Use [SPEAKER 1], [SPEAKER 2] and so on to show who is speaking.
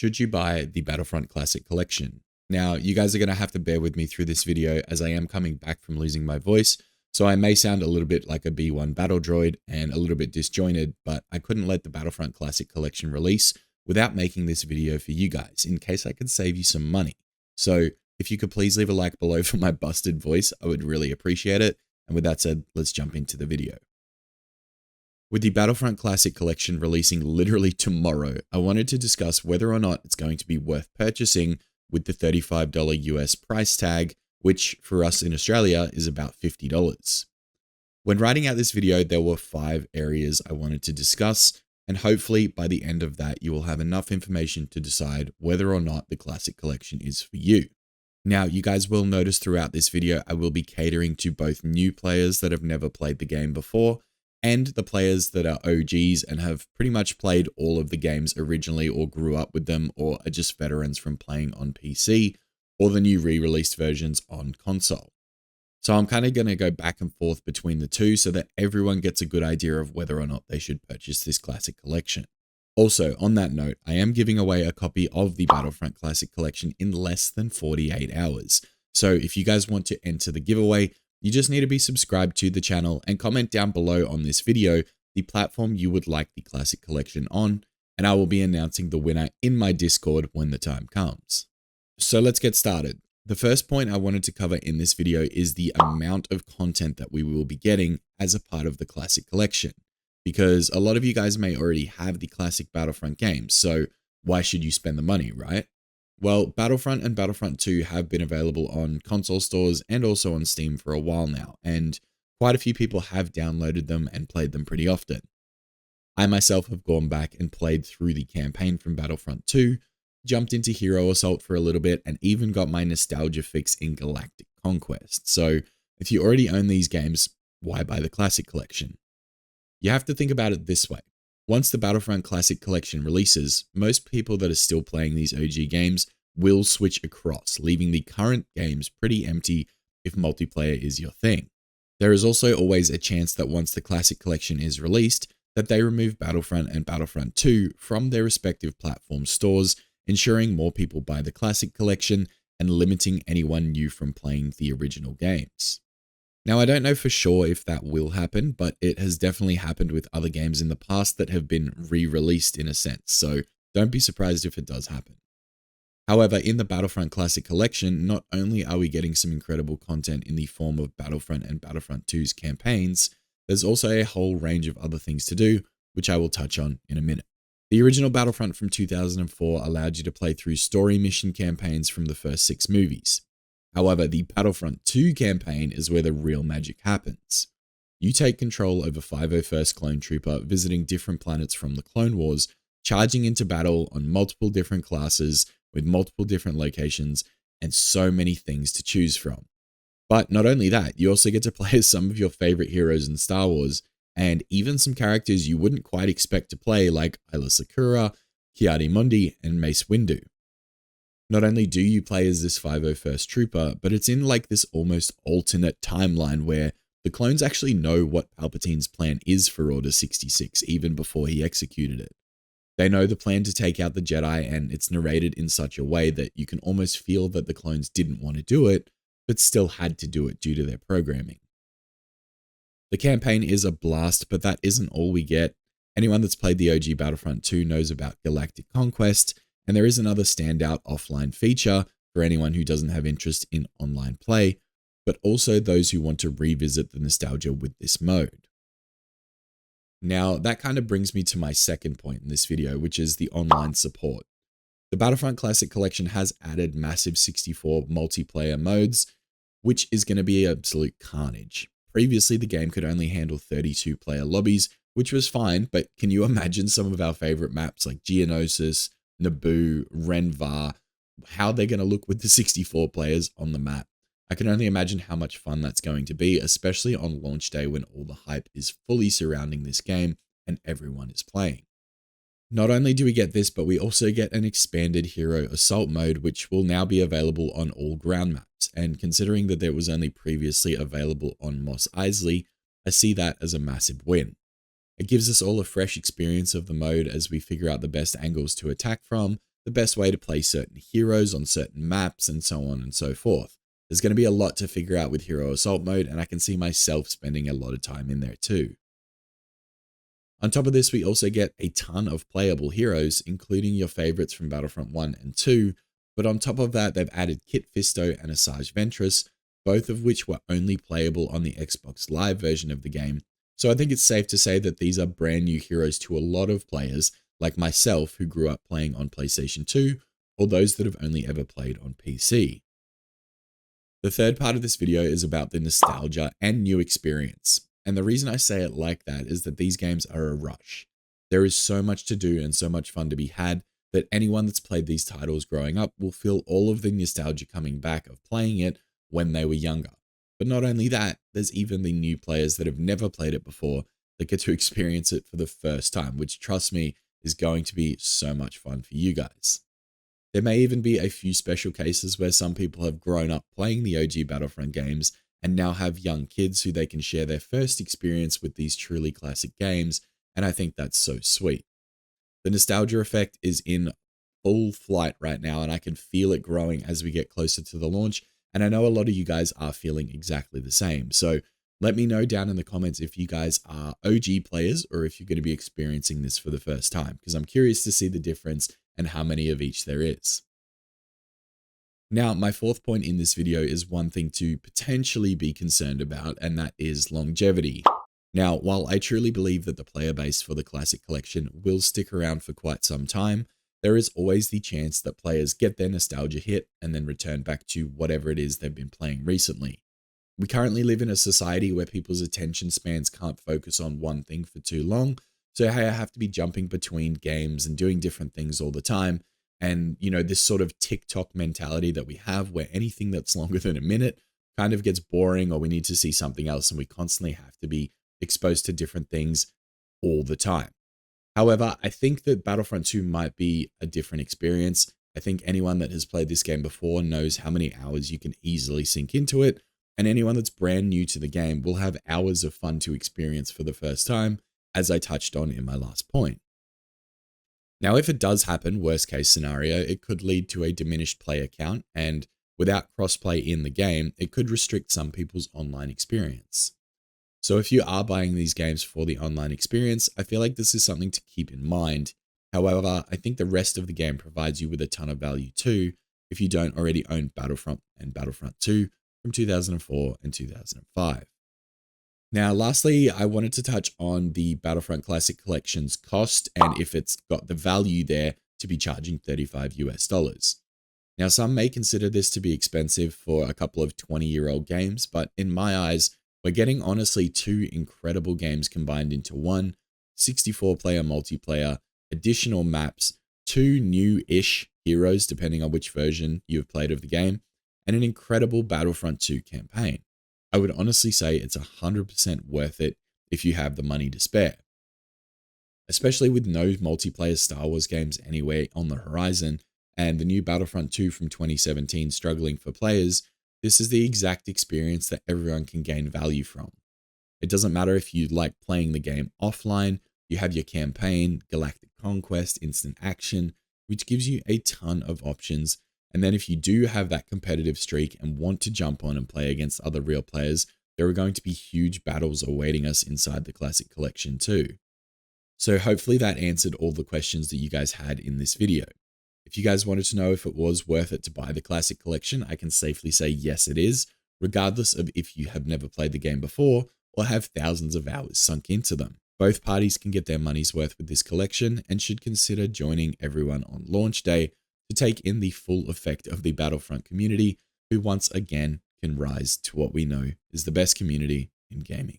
[SPEAKER 1] Should you buy the Battlefront Classic Collection? Now, you guys are going to have to bear with me through this video as I am coming back from losing my voice, so I may sound a little bit like a B1 battle droid and a little bit disjointed, but I couldn't let the Battlefront Classic Collection release without making this video for you guys, in case I could save you some money. So if you could please leave a like below for my busted voice, I would really appreciate it. And with that said, let's jump into the video. With the Battlefront Classic Collection releasing literally tomorrow, I wanted to discuss whether or not it's going to be worth purchasing with the $35 US price tag, which for us in Australia is about $50. When writing out this video, there were 5 areas I wanted to discuss, and hopefully by the end of that, you will have enough information to decide whether or not the Classic Collection is for you. Now, you guys will notice throughout this video, I will be catering to both new players that have never played the game before, and the players that are OGs and have pretty much played all of the games originally or grew up with them or are just veterans from playing on PC or the new re-released versions on console. So I'm kind of going to go back and forth between the two so that everyone gets a good idea of whether or not they should purchase this Classic Collection. Also, on that note, I am giving away a copy of the Battlefront Classic Collection in less than 48 hours. So if you guys want to enter the giveaway, you just need to be subscribed to the channel and comment down below on this video the platform you would like the Classic Collection on, and I will be announcing the winner in my Discord when the time comes. So let's get started. The first point I wanted to cover in this video is the amount of content that we will be getting as a part of the Classic Collection, because a lot of you guys may already have the classic Battlefront games, so why should you spend the money, right? Well, Battlefront and Battlefront 2 have been available on console stores and also on Steam for a while now, and quite a few people have downloaded them and played them pretty often. I myself have gone back and played through the campaign from Battlefront 2, jumped into Hero Assault for a little bit, and even got my nostalgia fix in Galactic Conquest. So if you already own these games, why buy the Classic Collection? You have to think about it this way. Once the Battlefront Classic Collection releases, most people that are still playing these OG games will switch across, leaving the current games pretty empty if multiplayer is your thing. There is also always a chance that once the Classic Collection is released, that they remove Battlefront and Battlefront 2 from their respective platform stores, ensuring more people buy the Classic Collection and limiting anyone new from playing the original games. Now, I don't know for sure if that will happen, but it has definitely happened with other games in the past that have been re-released in a sense, so don't be surprised if it does happen. However, in the Battlefront Classic Collection, not only are we getting some incredible content in the form of Battlefront and Battlefront 2's campaigns, there's also a whole range of other things to do, which I will touch on in a minute. The original Battlefront from 2004 allowed you to play through story mission campaigns from the first 6 movies. However, the Battlefront 2 campaign is where the real magic happens. You take control over 501st Clone Trooper, visiting different planets from the Clone Wars, charging into battle on multiple different classes with multiple different locations and so many things to choose from. But not only that, you also get to play as some of your favorite heroes in Star Wars and even some characters you wouldn't quite expect to play like Aayla Secura, Ki-Adi-Mundi, and Mace Windu. Not only do you play as this 501st Trooper, but it's in like this almost alternate timeline where the clones actually know what Palpatine's plan is for Order 66 even before he executed it. They know the plan to take out the Jedi, and it's narrated in such a way that you can almost feel that the clones didn't want to do it, but still had to do it due to their programming. The campaign is a blast, but that isn't all we get. Anyone that's played the OG Battlefront 2 knows about Galactic Conquest, and there is another standout offline feature for anyone who doesn't have interest in online play, but also those who want to revisit the nostalgia with this mode. Now, that kind of brings me to my second point in this video, which is the online support. The Battlefront Classic Collection has added massive 64 multiplayer modes, which is going to be absolute carnage. Previously, the game could only handle 32 player lobbies, which was fine, but can you imagine some of our favorite maps like Geonosis, Naboo, Renvar, how they're going to look with the 64 players on the map? I can only imagine how much fun that's going to be, especially on launch day when all the hype is fully surrounding this game and everyone is playing. Not only do we get this, but we also get an expanded Hero Assault mode, which will now be available on all ground maps. And considering that it was only previously available on Mos Eisley, I see that as a massive win. It gives us all a fresh experience of the mode as we figure out the best angles to attack from, the best way to play certain heroes on certain maps, and so on and so forth. There's going to be a lot to figure out with Hero Assault mode, and I can see myself spending a lot of time in there too. On top of this, we also get a ton of playable heroes, including your favorites from Battlefront 1 and 2, but on top of that, they've added Kit Fisto and Asajj Ventress, both of which were only playable on the Xbox Live version of the game. So I think it's safe to say that these are brand new heroes to a lot of players, like myself who grew up playing on PlayStation 2, or those that have only ever played on PC. The third part of this video is about the nostalgia and new experience. And the reason I say it like that is that these games are a rush. There is so much to do and so much fun to be had that anyone that's played these titles growing up will feel all of the nostalgia coming back of playing it when they were younger. But not only that, there's even the new players that have never played it before that get to experience it for the first time, which, trust me, is going to be so much fun for you guys. There may even be a few special cases where some people have grown up playing the OG Battlefront games and now have young kids who they can share their first experience with these truly classic games, and I think that's so sweet. The nostalgia effect is in full flight right now, and I can feel it growing as we get closer to the launch, and I know a lot of you guys are feeling exactly the same. So let me know down in the comments if you guys are OG players or if you're going to be experiencing this for the first time, because I'm curious to see the difference and how many of each there is. Now, my fourth point in this video is one thing to potentially be concerned about, and that is longevity. Now, while I truly believe that the player base for the Classic Collection will stick around for quite some time, there is always the chance that players get their nostalgia hit and then return back to whatever it is they've been playing recently. We currently live in a society where people's attention spans can't focus on one thing for too long, so I have to be jumping between games and doing different things all the time. And, you know, this sort of Tik Tok mentality that we have where anything that's longer than a minute kind of gets boring, or we need to see something else, and we constantly have to be exposed to different things all the time. However, I think that Battlefront 2 might be a different experience. I think anyone that has played this game before knows how many hours you can easily sink into it, and anyone that's brand new to the game will have hours of fun to experience for the first time, as I touched on in my last point. Now, if it does happen, worst case scenario, it could lead to a diminished player count, and without crossplay in the game, it could restrict some people's online experience. So if you are buying these games for the online experience, I feel like this is something to keep in mind. However, I think the rest of the game provides you with a ton of value too, if you don't already own Battlefront and Battlefront 2 from 2004 and 2005. Now, lastly, I wanted to touch on the Battlefront Classic Collection's cost and if it's got the value there to be charging $35 US. Now, some may consider this to be expensive for a couple of 20-year-old games, but in my eyes, we're getting honestly two incredible games combined into one, 64-player multiplayer, additional maps, two new-ish heroes depending on which version you've played of the game, and an incredible Battlefront 2 campaign. I would honestly say it's 100% worth it if you have the money to spare. Especially with no multiplayer Star Wars games anywhere on the horizon, and the new Battlefront 2 from 2017 struggling for players, this is the exact experience that everyone can gain value from. It doesn't matter if you like playing the game offline, you have your campaign, Galactic Conquest, Instant Action, which gives you a ton of options. And then if you do have that competitive streak and want to jump on and play against other real players, there are going to be huge battles awaiting us inside the Classic Collection too. So hopefully that answered all the questions that you guys had in this video. If you guys wanted to know if it was worth it to buy the Classic Collection, I can safely say yes it is, regardless of if you have never played the game before or have thousands of hours sunk into them. Both parties can get their money's worth with this collection and should consider joining everyone on launch day to take in the full effect of the Battlefront community, who once again can rise to what we know is the best community in gaming.